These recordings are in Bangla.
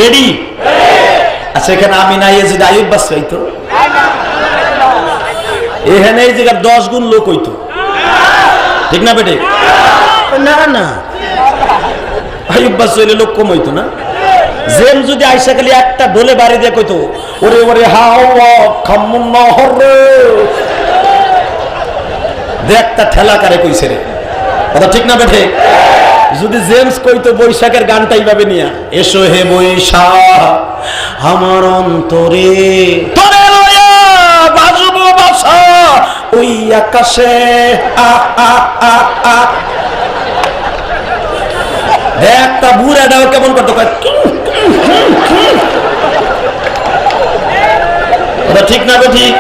রেডি? আচ্ছা, এখানে আমি নাই যদি আইয়ুব বাস হইতো, এখানে এই জায়গার 10 গুণ লোক হইতো, ঠিক না বেটে? না না, আইয়ুব বাস হইলে লোক কম হইতো না। জেম যদি আইসা খালি একটা ঢোলে বাড়ি দিয়ে কইতো, ওরে ওরে হাওয়া খামুন নহর রে, একটা ঠেলা কারে কইছে রে, কথা ঠিক না বেঠে? যদি জেমস কইতো বৈশাখের গানটাই ভাবে নিয়া, এসো হে বৈশাখ আমার অন্তরে তোরে লয়া বাজবো বাসা ওই আকাশে, একটা বুড়াটাও কেমন করতো, কথা ঠিক না বেঠিক?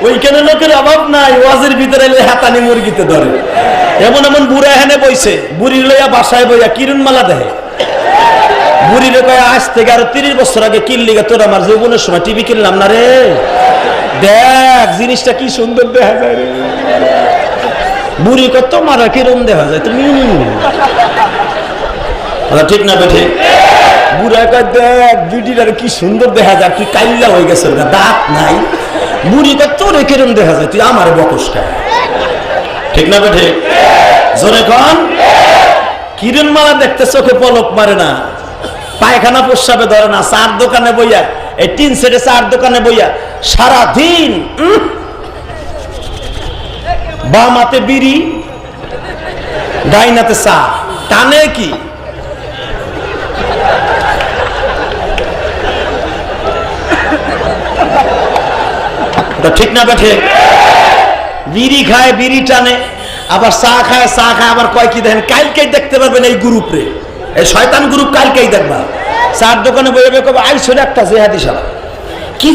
ওইখানে লোকের অভাব নাই, ওয়াজের ভিতরে হাতানি মুরগিতে ধরে। এমন এমন বুড়া এখানে বইছে, বুড়ি লইয়া বাসায় বইয়া কিরণ মালা দেয়। বুড়িরে কয় আজ থেকে আরো 30 বছর আগে কিনলি গা, তোর আমার যৌবনের সময় টিভি কিনলাম না রে, দেখ জিনিসটা কি সুন্দর দেখা যায় রে। বুড়ি কত মারা কিরণ দেখা যায়, তুমি ঠিক না বেঠে? বুড়া কয় দেখ বিডিটার কি সুন্দর দেখা যায়, তুই কাইল্লা হয়ে গেছে, দাঁত নাই। বুড়ি কয় তোরে কিরণ দেখা যায়, তুই আমার বকস খায়, ঠিক না বেঠে? জোরে কন। কিরণ মালা দেখতে চোখে পলক মারে না, পায়খানা প্রস্রাবে ধরে না, চার দোকানে বইয়া, এই 3 সেটে 4 দোকানে বইয়া সারাদিন বাম হাতে বিড়ি, ডাইনাতে চা, টানে কি? ঠিক না বেঠে? বিড়ি খায়, বিড়ি টানে, আবার চা খায়, চা খায়, আবার কয় কি দেখেন, কালকেই দেখতে পারবেন এই গ্রুপ রে, এই শয়তান গ্রুপ কালকেই দেখবা। চার দোকানে বইবে কবে আইসো একটা জেহাদি সালা কি